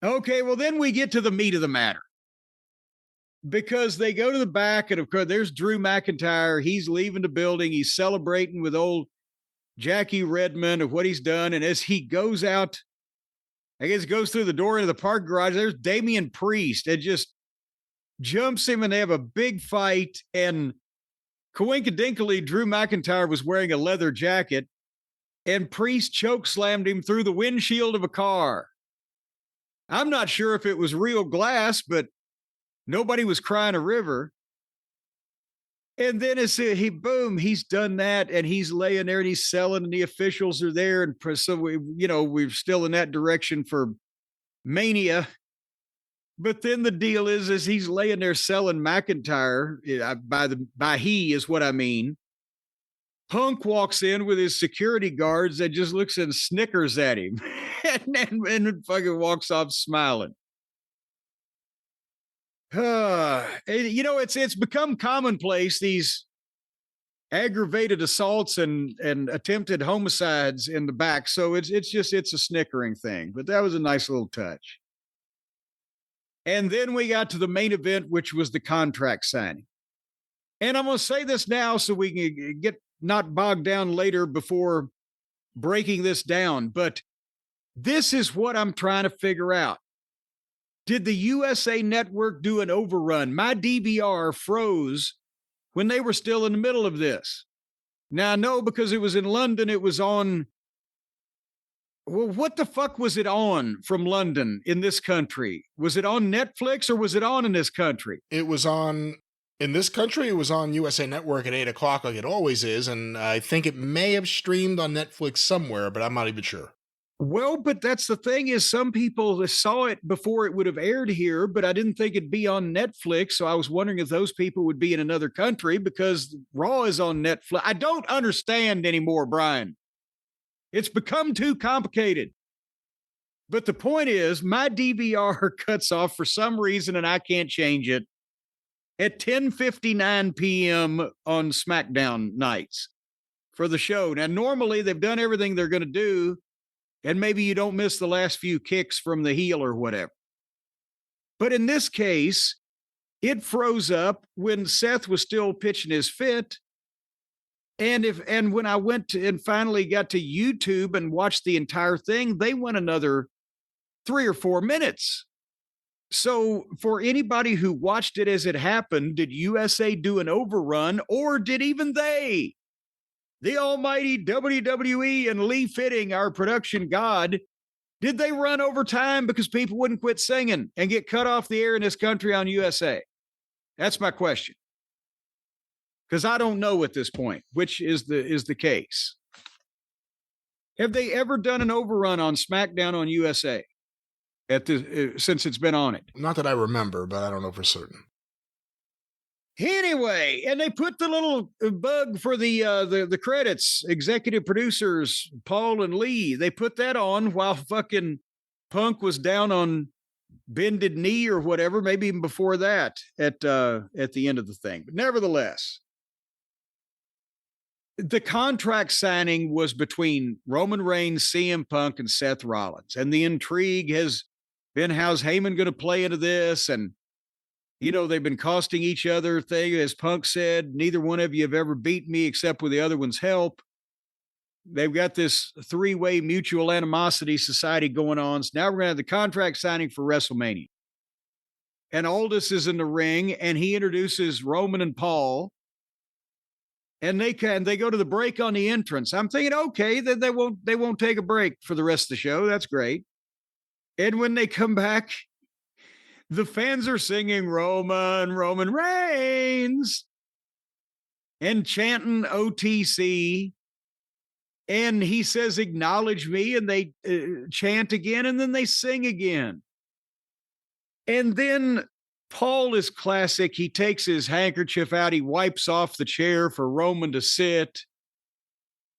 Okay, well, then we get to the meat of the matter. Because they go to the back, and of course, there's Drew McIntyre. He's leaving the building. He's celebrating with old Jackie Redmond of what he's done. And as he goes out, I guess goes through the door into the park garage, there's Damian Priest. It just jumps him, and they have a big fight. And coincidentally, Drew McIntyre was wearing a leather jacket, and Priest choke slammed him through the windshield of a car. I'm not sure if it was real glass, but nobody was crying a river. And then he's done that, and he's laying there and he's selling, and the officials are there. And so we're still in that direction for Mania. But then the deal is he's laying there selling McIntyre, by he is what I mean. Punk walks in with his security guards that just looks and snickers at him and fucking walks off smiling. It's become commonplace, these aggravated assaults and attempted homicides in the back. So it's a snickering thing, but that was a nice little touch. And then we got to the main event, which was the contract signing. And I'm going to say this now so we can get not bogged down later before breaking this down. But this is what I'm trying to figure out. Did the USA Network do an overrun? My DVR froze when they were still in the middle of this. Now, I know because it was in London, it was on. Well, what the fuck was it on from London in this country? Was it on Netflix or was it on in this country? It was on, in this country, it was on USA Network at 8 o'clock like it always is. And I think it may have streamed on Netflix somewhere, but I'm not even sure. Well, but that's the thing is some people saw it before it would have aired here, but I didn't think it'd be on Netflix. So I was wondering if those people would be in another country because Raw is on Netflix. I don't understand anymore, Brian. It's become too complicated. But the point is my DVR cuts off for some reason and I can't change it at 10:59 p.m. on Smackdown nights for the show. Now, normally they've done everything they're going to do, and maybe you don't miss the last few kicks from the heel or whatever. But in this case, it froze up when Seth was still pitching his fit. And when I went to and finally got to YouTube and watched the entire thing, they went another 3 or 4 minutes. So for anybody who watched it as it happened, did USA do an overrun, or did even they, the almighty WWE and Lee Fitting, our production god, did they run over time because people wouldn't quit singing and get cut off the air in this country on USA? That's my question. Because I don't know at this point, which is the case. Have they ever done an overrun on SmackDown on USA since it's been on it? Not that I remember, but I don't know for certain. Anyway, and they put the little bug for the credits, executive producers, Paul and Lee. They put that on while fucking Punk was down on bended knee or whatever, maybe even before that at the end of the thing. But nevertheless, the contract signing was between Roman Reigns, CM Punk, and Seth Rollins. And the intrigue has been, how's Heyman going to play into this? And, they've been costing each other thing. As Punk said, neither one of you have ever beaten me except with the other one's help. They've got this 3-way mutual animosity society going on. So now we're going to have the contract signing for WrestleMania. And Aldis is in the ring, and he introduces Roman and Paul. And they go to the break on the entrance. I'm thinking, okay, then they won't take a break for the rest of the show. That's great. And when they come back, the fans are singing Roman Reigns and chanting OTC. And he says, acknowledge me. And they chant again, and then they sing again. And then Paul is classic. He takes his handkerchief out. He wipes off the chair for Roman to sit,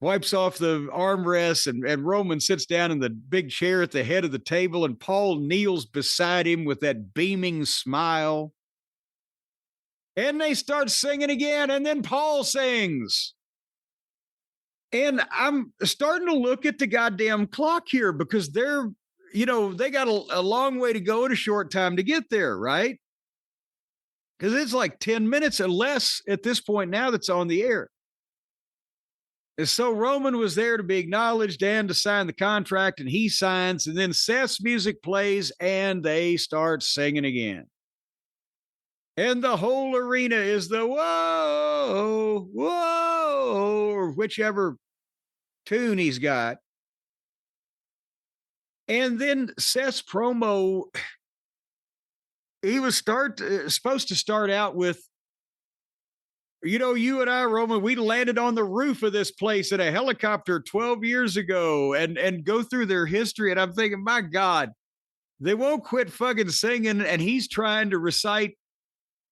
wipes off the armrest, and Roman sits down in the big chair at the head of the table, and Paul kneels beside him with that beaming smile. And they start singing again, and then Paul sings. And I'm starting to look at the goddamn clock here because they're they got a long way to go and a short time to get there, right? Because it's like 10 minutes or less at this point now that's on the air. And so Roman was there to be acknowledged and to sign the contract, and he signs, and then Seth's music plays, and they start singing again. And the whole arena is the whoa, whoa, or whichever tune he's got. And then Seth's promo, he was supposed to start out with, you and I, Roman, we landed on the roof of this place in a helicopter 12 years ago and go through their history. And I'm thinking, my God, they won't quit fucking singing. And he's trying to recite,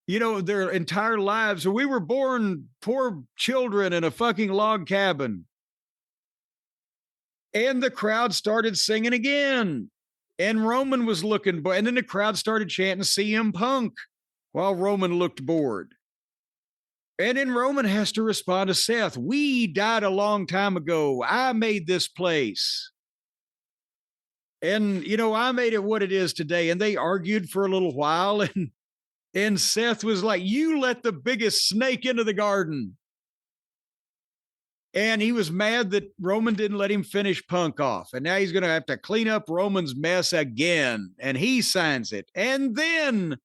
their entire lives. We were born poor children in a fucking log cabin. And the crowd started singing again. And Roman was looking, and then the crowd started chanting CM Punk while Roman looked bored. And then Roman has to respond to Seth. We died a long time ago. I made this place. And, I made it what it is today. And they argued for a little while. And Seth was like, you let the biggest snake into the garden. And he was mad that Roman didn't let him finish Punk off. And now he's going to have to clean up Roman's mess again. And he signs it. And then,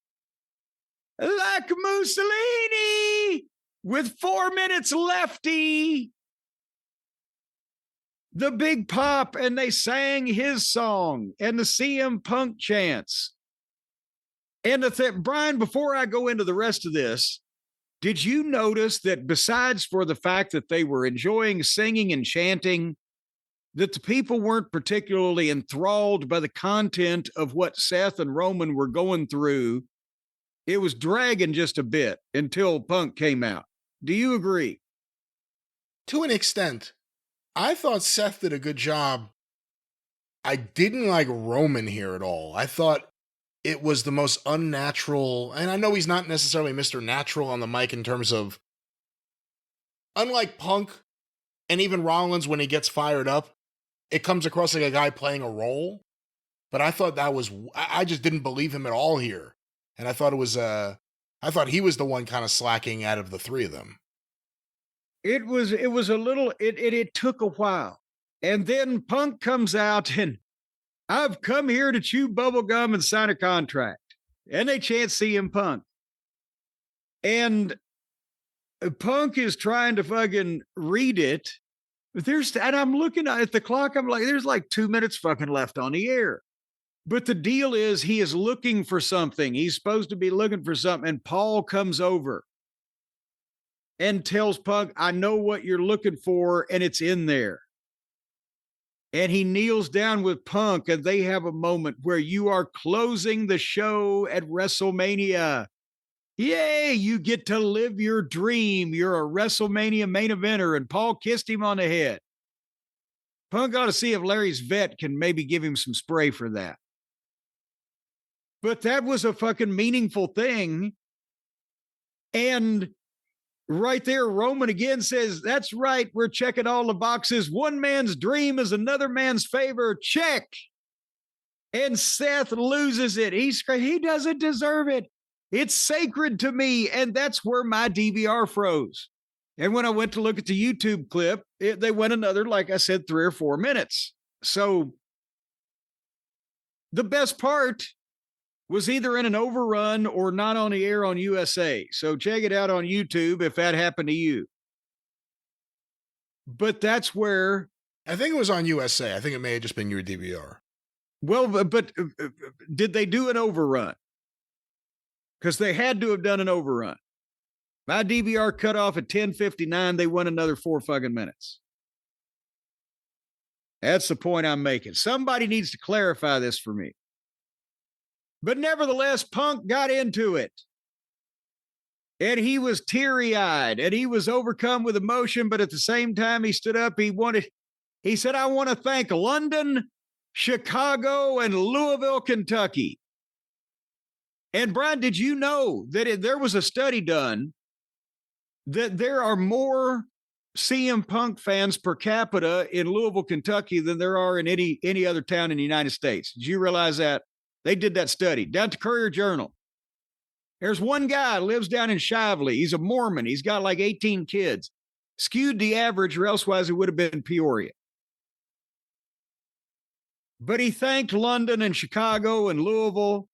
like Mussolini, with 4 minutes lefty, the big pop, and they sang his song and the CM Punk chants. And Brian, before I go into the rest of this, did you notice that besides for the fact that they were enjoying singing and chanting, that the people weren't particularly enthralled by the content of what Seth and Roman were going through? It was dragging just a bit until Punk came out. Do you agree? To an extent. I thought Seth did a good job. I didn't like Roman here at all. I thought it was the most unnatural, and I know he's not necessarily Mr. Natural on the mic in terms of, unlike Punk and even Rollins when he gets fired up, it comes across like a guy playing a role. But I thought I just didn't believe him at all here. And I thought I thought he was the one kind of slacking out of the three of them. It was a little, it took a while. And then Punk comes out and, I've come here to chew bubblegum and sign a contract. And they chant CM Punk. And Punk is trying to fucking read it. And I'm looking at the clock. I'm like, there's like 2 minutes fucking left on the air. But the deal is he is looking for something. He's supposed to be looking for something. And Paul comes over and tells Punk, I know what you're looking for, and it's in there. And he kneels down with Punk, and they have a moment where you are closing the show at WrestleMania. Yay, you get to live your dream. You're a WrestleMania main eventer, and Paul kissed him on the head. Punk ought to see if Larry's vet can maybe give him some spray for that. But that was a fucking meaningful thing. And right there, Roman again says, that's right, we're checking all the boxes. One man's dream is another man's favor. Check. And Seth loses it. He doesn't deserve it. It's sacred to me. And that's where my DVR froze. And when I went to look at the YouTube clip, they went another, like I said, 3 or 4 minutes. So the best part was either in an overrun or not on the air on USA. So check it out on YouTube if that happened to you. But that's where... I think it was on USA. I think it may have just been your DVR. Well, but did they do an overrun? Because they had to have done an overrun. My DVR cut off at 10:59. They went another 4 fucking minutes. That's the point I'm making. Somebody needs to clarify this for me. But nevertheless, Punk got into it. And he was teary-eyed and he was overcome with emotion. But at the same time, he stood up. He said, I want to thank London, Chicago, and Louisville, Kentucky. And Brian, did you know that there was a study done that there are more CM Punk fans per capita in Louisville, Kentucky than there are in any other town in the United States. Did you realize that? They did that study down at the Courier Journal. There's one guy lives down in Shively. He's a Mormon. He's got like 18 kids. Skewed the average, or elsewise it would have been Peoria. But he thanked London and Chicago and Louisville,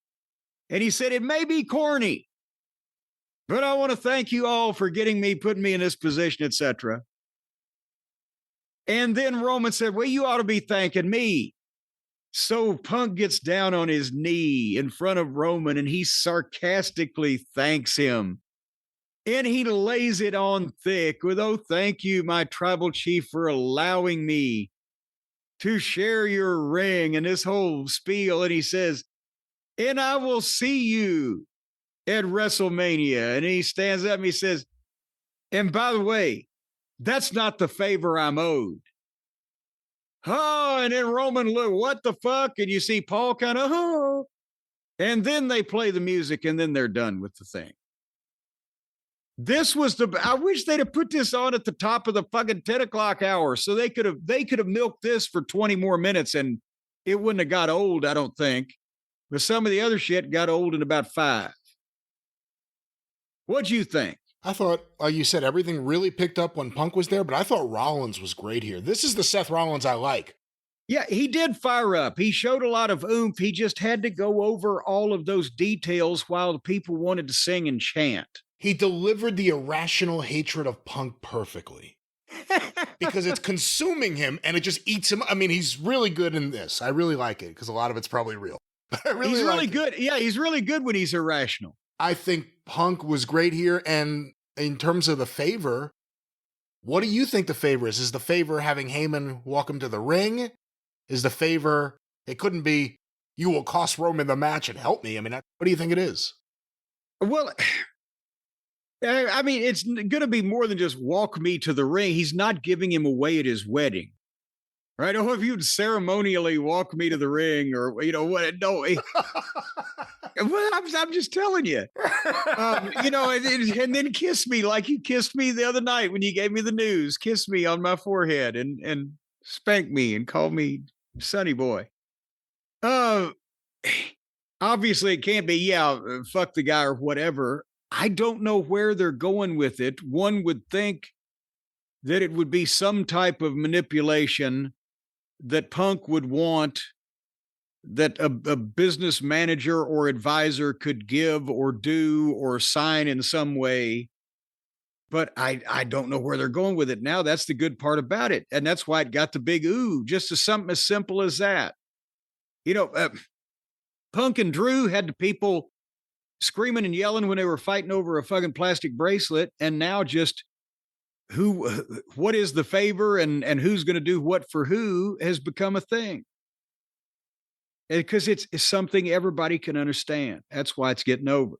and he said, it may be corny, but I want to thank you all for putting me in this position, etc. And then Roman said, well, you ought to be thanking me. So Punk gets down on his knee in front of Roman, and he sarcastically thanks him. And he lays it on thick with, oh, thank you, my tribal chief, for allowing me to share your ring and this whole spiel. And he says, and I will see you at WrestleMania. And he stands up and he says, and by the way, that's not the favor I'm owed. Oh, and then Roman, look, what the fuck? And you see Paul kind of, oh. And then they play the music and then they're done with the thing. This was I wish they'd have put this on at the top of the fucking 10 o'clock hour so they could have milked this for 20 more minutes and it wouldn't have got old, I don't think. But some of the other shit got old in about 5. What'd you think? I thought, you said everything really picked up when Punk was there, but I thought Rollins was great here. This is the Seth Rollins I like. Yeah, he did fire up. He showed a lot of oomph. He just had to go over all of those details while the people wanted to sing and chant. He delivered the irrational hatred of Punk perfectly because it's consuming him and it just eats him. I mean, he's really good in this. I really like it because a lot of it's probably real. He's really good. Yeah, he's really good when he's irrational. I think Punk was great here. And in terms of the favor, what do you think the favor is? Is the favor having Heyman walk him to the ring? Is the favor, it couldn't be, you will cost Roman the match and help me. I mean, what do you think it is? Well, I mean, it's going to be more than just walk me to the ring. He's not giving him away at his wedding, right? Oh, if you'd ceremonially walk me to the ring or, you know, what? No, well, I'm just telling you, you know, and then kiss me like you kissed me the other night when you gave me the news. Kiss me on my forehead and spank me and call me Sonny Boy. Obviously, it can't be, fuck the guy or whatever. I don't know where they're going with it. One would think that it would be some type of manipulation that Punk would want that a business manager or advisor could give or do or sign in some way. But I don't know where they're going with it now. That's the good part about it. And that's why it got the big ooh, just as something as simple as that. You know, Punk and Drew had the people screaming and yelling when they were fighting over a fucking plastic bracelet. And now just what is the favor and who's going to do what for who has become a thing. Because it's something everybody can understand. That's why it's getting over.